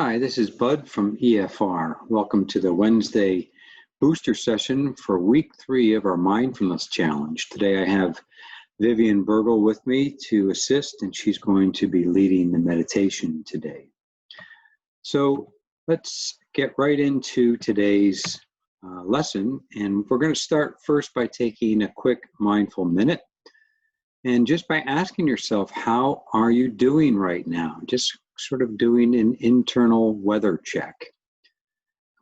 Hi, this is Bud from EFR. Welcome to the Wednesday booster session for week 3 of our Mindfulness Challenge. Today I have Vivien Bergl with me to assist, and she's going to be leading the meditation today. So let's get right into today's lesson, and we're going to start first by taking a quick mindful minute. And just by asking yourself, how are you doing right now? Just sort of doing an internal weather check.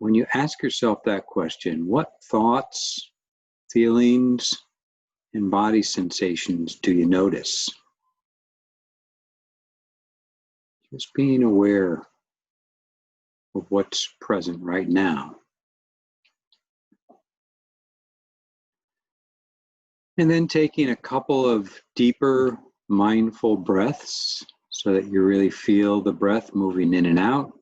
When you ask yourself that question, what thoughts, feelings, and body sensations do you notice? Just being aware of what's present right now. And then taking a couple of deeper mindful breaths so that you really feel the breath moving in and out.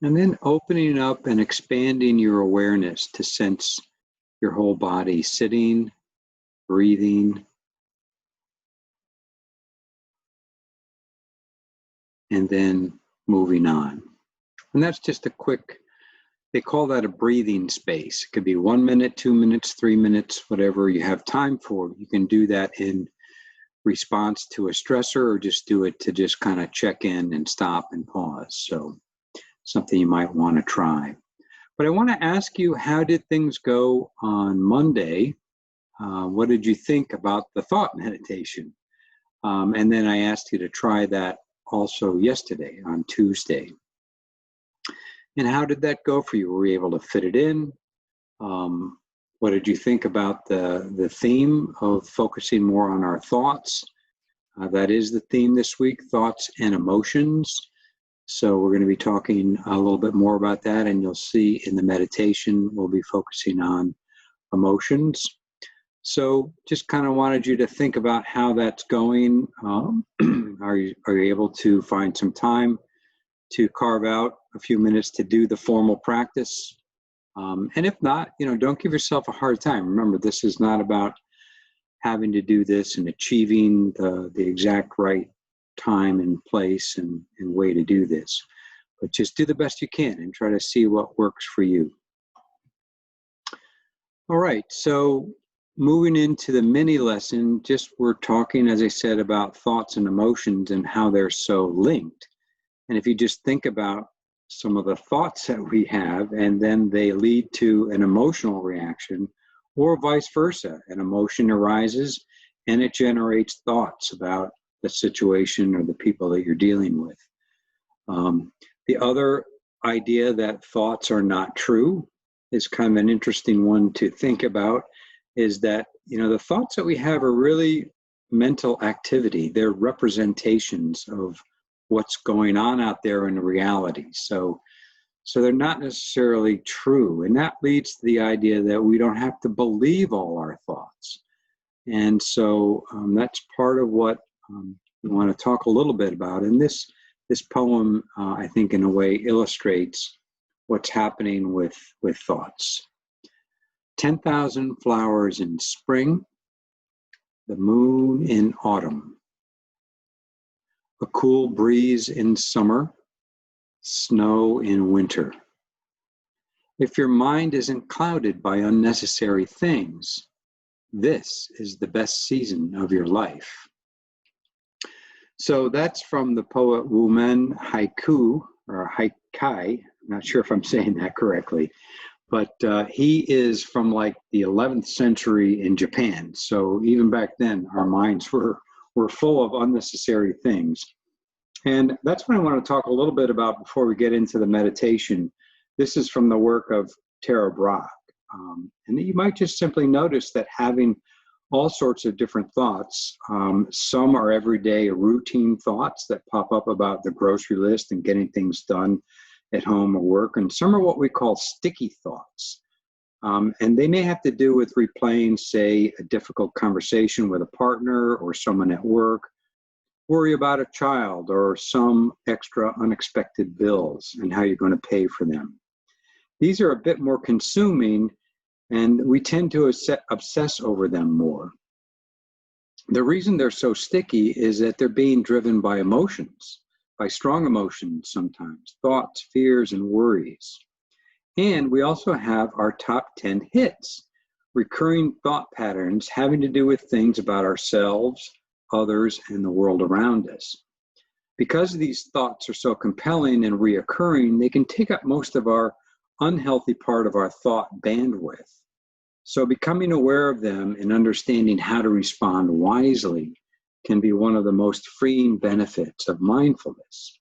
And then opening up and expanding your awareness to sense your whole body sitting, breathing, and then moving on. And that's just a quick, they call that a breathing space. It could be 1 minute, 2 minutes, 3 minutes, whatever you have time for. You can do that in response to a stressor, or just do it to just kind of check in and stop and pause. So something you might want to try. But I want to ask you, how did things go on Monday? What did you think about the thought meditation? And then I asked you to try that also yesterday on Tuesday. And how did that go for you? Were you able to fit it in? What did you think about the theme of focusing more on our thoughts? That is the theme this week, thoughts and emotions. So we're going to be talking a little bit more about that, and you'll see in the meditation we'll be focusing on emotions. So just kind of wanted you to think about how that's going. Are you able to find some time to carve out a few minutes to do the formal practice? And if not, don't give yourself a hard time. Remember, this is not about having to do this and achieving the exact right time and place and way to do this. But just do the best you can and try to see what works for you. All right, so moving into the mini lesson, we're talking, as I said, about thoughts and emotions and how they're so linked. And if you just think about some of the thoughts that we have, and then they lead to an emotional reaction, or vice versa. An emotion arises and it generates thoughts about the situation or the people that you're dealing with. The other idea that thoughts are not true is kind of an interesting one to think about, is that, the thoughts that we have are really mental activity. They're representations of what's going on out there in reality. So they're not necessarily true. And that leads to the idea that we don't have to believe all our thoughts. And so that's part of what we want to talk a little bit about. And this poem, I think, in a way illustrates what's happening with thoughts. 10,000 flowers in spring, the moon in autumn, a cool breeze in summer, snow in winter. If your mind isn't clouded by unnecessary things, this is the best season of your life. So that's from the poet Wu Men Haiku, or Haikai. I'm not sure if I'm saying that correctly, but he is from like the 11th century in Japan. So even back then, our minds were full of unnecessary things. And that's what I want to talk a little bit about before we get into the meditation. This is from the work of Tara Brach. And you might just simply notice that having all sorts of different thoughts, some are everyday routine thoughts that pop up about the grocery list and getting things done at home or work, and some are what we call sticky thoughts. And they may have to do with replaying, say, a difficult conversation with a partner or someone at work, worry about a child, or some extra unexpected bills and how you're going to pay for them. These are a bit more consuming, and we tend to obsess over them more. The reason they're so sticky is that they're being driven by emotions, by strong emotions sometimes, thoughts, fears, and worries. And we also have our top 10 hits, recurring thought patterns having to do with things about ourselves, others, and the world around us. Because these thoughts are so compelling and reoccurring, they can take up most of our unhealthy part of our thought bandwidth. So becoming aware of them and understanding how to respond wisely can be one of the most freeing benefits of mindfulness.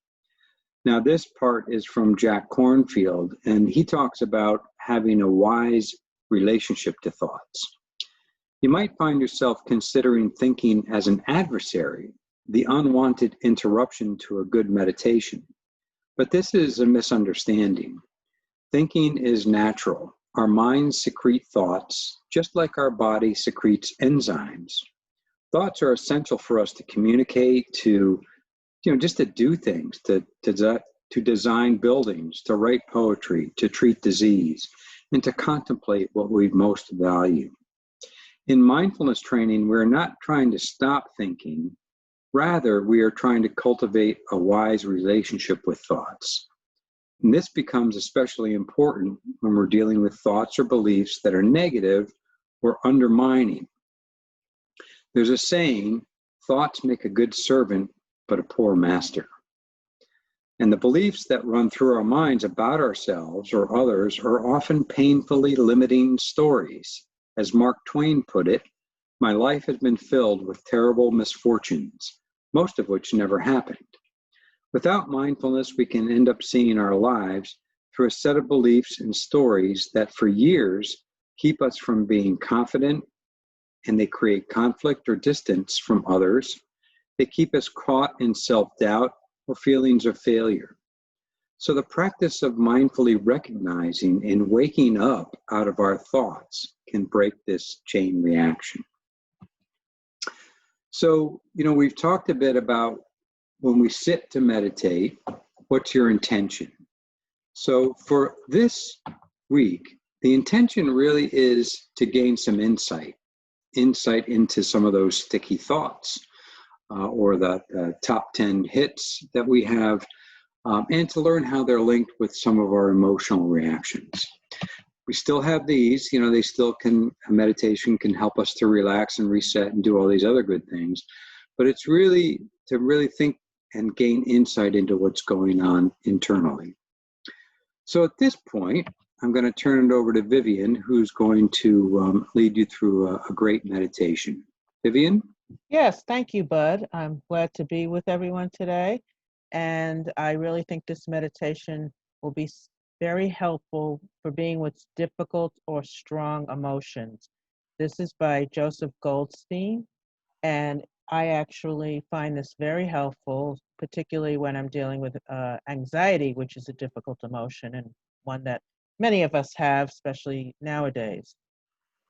Now, this part is from Jack Kornfield, and he talks about having a wise relationship to thoughts. You might find yourself considering thinking as an adversary, the unwanted interruption to a good meditation. But this is a misunderstanding. Thinking is natural. Our minds secrete thoughts, just like our body secretes enzymes. Thoughts are essential for us to communicate, to just to do things, to design buildings, to write poetry, to treat disease, and to contemplate what we most value. In mindfulness training, we're not trying to stop thinking. Rather, we are trying to cultivate a wise relationship with thoughts. And this becomes especially important when we're dealing with thoughts or beliefs that are negative or undermining. There's a saying, thoughts make a good servant, but a poor master. And the beliefs that run through our minds about ourselves or others are often painfully limiting stories. As Mark Twain put it, my life has been filled with terrible misfortunes, most of which never happened. Without mindfulness, we can end up seeing our lives through a set of beliefs and stories that for years keep us from being confident, and they create conflict or distance from others. They keep us caught in self-doubt or feelings of failure. So the practice of mindfully recognizing and waking up out of our thoughts can break this chain reaction. So, we've talked a bit about when we sit to meditate, what's your intention? So for this week, the intention really is to gain some insight into some of those sticky thoughts or the top 10 hits that we have, and to learn how they're linked with some of our emotional reactions. We still have these, they still meditation can help us to relax and reset and do all these other good things, but it's really to really think and gain insight into what's going on internally. So at this point, I'm going to turn it over to Vivien, who's going to lead you through a great meditation. Vivien? Yes, thank you, Bud. I'm glad to be with everyone today. And I really think this meditation will be very helpful for being with difficult or strong emotions. This is by Joseph Goldstein, and I actually find this very helpful, particularly when I'm dealing with anxiety, which is a difficult emotion and one that many of us have, especially nowadays.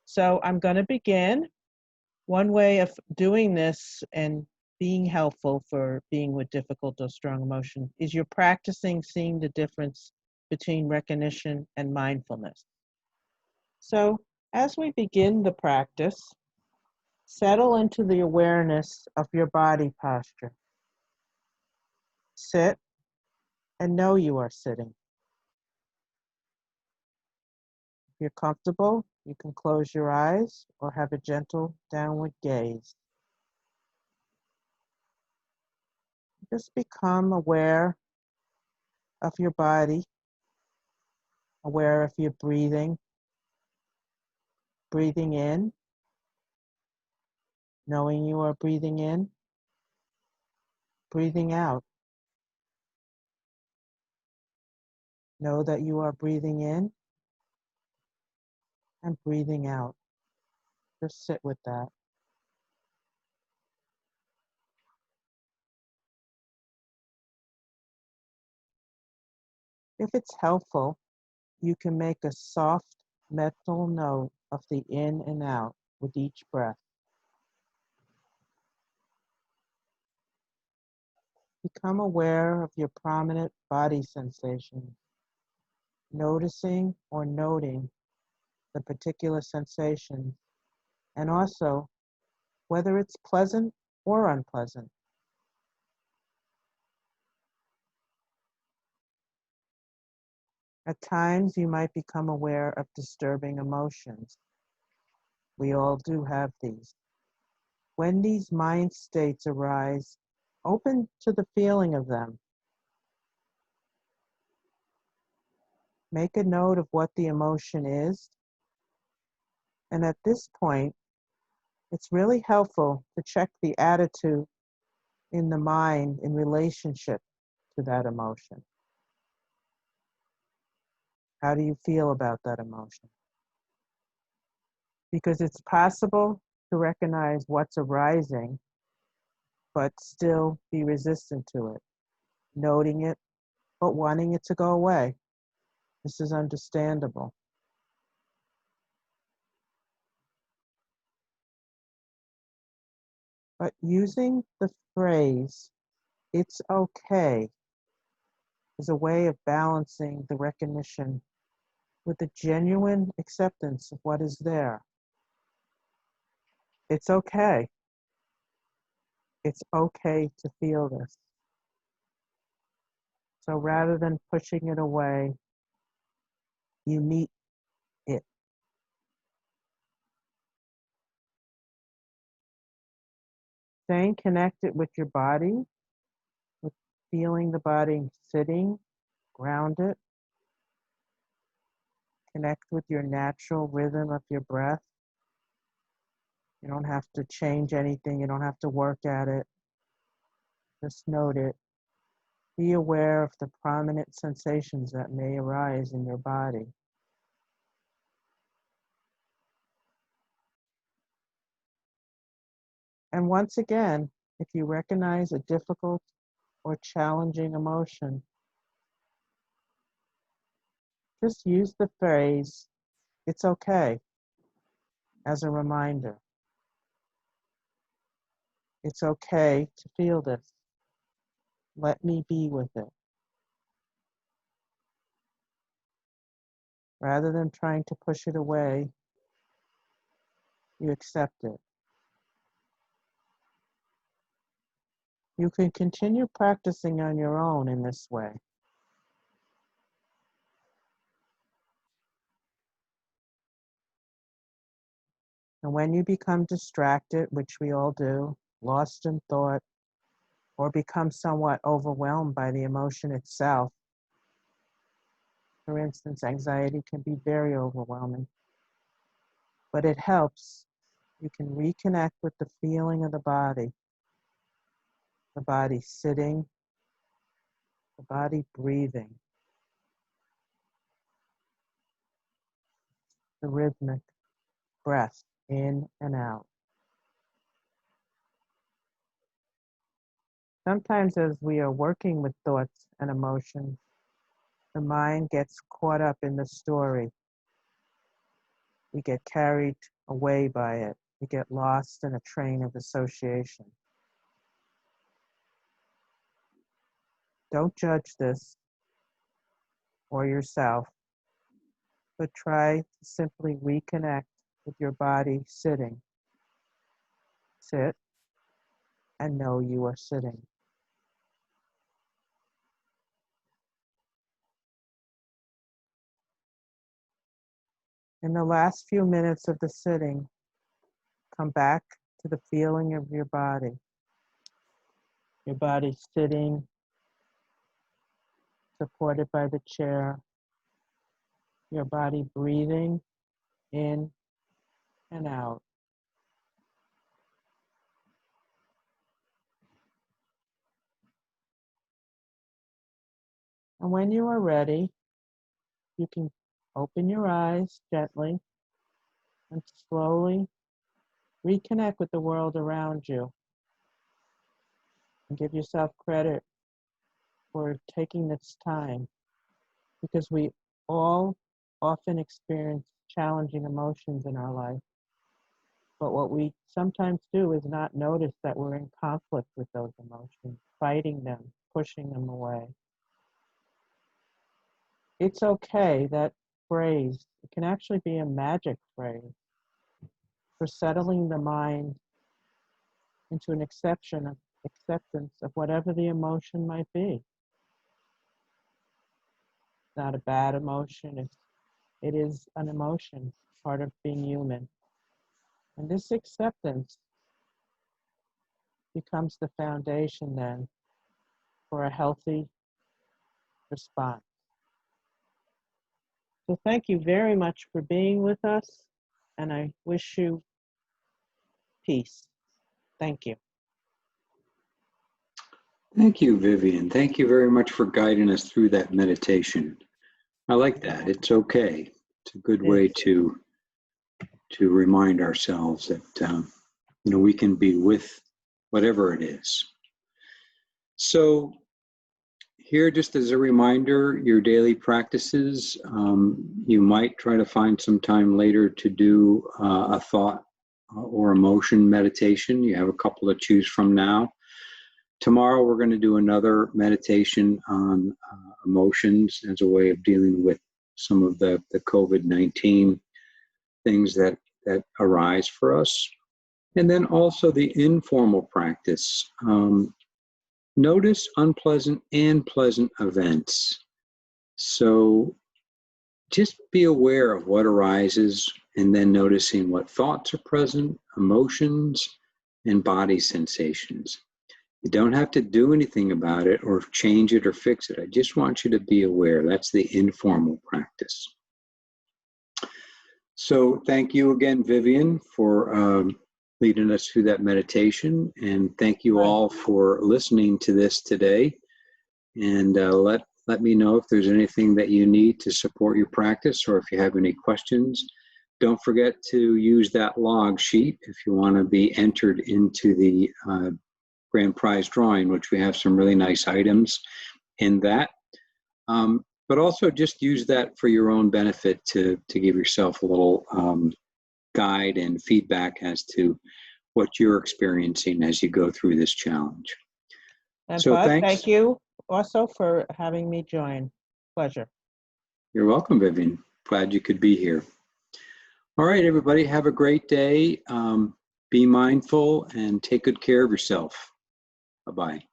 So I'm going to begin. One way of doing this and being helpful for being with difficult or strong emotion is you're practicing seeing the difference between recognition and mindfulness. So as we begin the practice, settle into the awareness of your body posture. Sit and know you are sitting. If you're comfortable, you can close your eyes or have a gentle downward gaze. Just become aware of your body, aware of your breathing in, knowing you are breathing in, breathing out. Know that you are breathing in and breathing out. Just sit with that. If it's helpful, you can make a soft mental note of the in and out with each breath. Become aware of your prominent body sensations, noticing or noting the particular sensations, and also whether it's pleasant or unpleasant. At times, you might become aware of disturbing emotions. We all do have these. When these mind states arise, open to the feeling of them. Make a note of what the emotion is. And at this point, it's really helpful to check the attitude in the mind in relationship to that emotion. How do you feel about that emotion? Because it's possible to recognize what's arising, but still be resistant to it, noting it, but wanting it to go away. This is understandable. But using the phrase, "it's okay," is a way of balancing the recognition with a genuine acceptance of what is there. It's okay. It's okay to feel this. So rather than pushing it away, you meet it. Staying connected with your body, with feeling the body sitting, grounded. Connect with your natural rhythm of your breath. You don't have to change anything. You don't have to work at it. Just note it. Be aware of the prominent sensations that may arise in your body. And once again, if you recognize a difficult or challenging emotion, just use the phrase, "it's okay," as a reminder. It's okay to feel this. Let me be with it. Rather than trying to push it away, you accept it. You can continue practicing on your own in this way. And when you become distracted, which we all do, lost in thought, or become somewhat overwhelmed by the emotion itself, for instance, anxiety can be very overwhelming, but it helps. You can reconnect with the feeling of the body sitting, the body breathing, the rhythmic breath in and out. Sometimes as we are working with thoughts and emotions, the mind gets caught up in the story. We get carried away by it. We get lost in a train of association. Don't judge this or yourself, but try to simply reconnect with your body sitting. Sit and know you are sitting. In the last few minutes of the sitting, come back to the feeling of your body. Your body sitting, supported by the chair. Your body breathing in and out. And when you are ready, you can open your eyes gently and slowly reconnect with the world around you. And give yourself credit for taking this time, because we all often experience challenging emotions in our life. But what we sometimes do is not notice that we're in conflict with those emotions, fighting them, pushing them away. It's okay, that phrase, it can actually be a magic phrase for settling the mind into an acceptance of whatever the emotion might be. It's not a bad emotion. It is an emotion, part of being human. And this acceptance becomes the foundation then for a healthy response. So thank you very much for being with us, and I wish you peace. Thank you. Thank you, Vivien. Thank you very much for guiding us through that meditation. I like that. It's okay. It's a good way to remind ourselves that we can be with whatever it is. So here, just as a reminder, your daily practices, you might try to find some time later to do a thought or emotion meditation. You have a couple to choose from now. Tomorrow, we're going to do another meditation on emotions as a way of dealing with some of the COVID-19 things that arise for us. And then also the informal practice. Notice unpleasant and pleasant events. So just be aware of what arises and then noticing what thoughts are present, emotions, and body sensations. You don't have to do anything about it or change it or fix it. I just want you to be aware. That's the informal practice. So thank you again, Vivien, for leading us through that meditation. And thank you all for listening to this today. And let me know if there's anything that you need to support your practice or if you have any questions. Don't forget to use that log sheet if you want to be entered into the grand prize drawing, which we have some really nice items in that. But also just use that for your own benefit to give yourself a little guide and feedback as to what you're experiencing as you go through this challenge. And so Bud, thanks. Thank you also for having me join. Pleasure. You're welcome, Vivien. Glad you could be here. All right, everybody, have a great day. Be mindful and take good care of yourself. Bye-bye.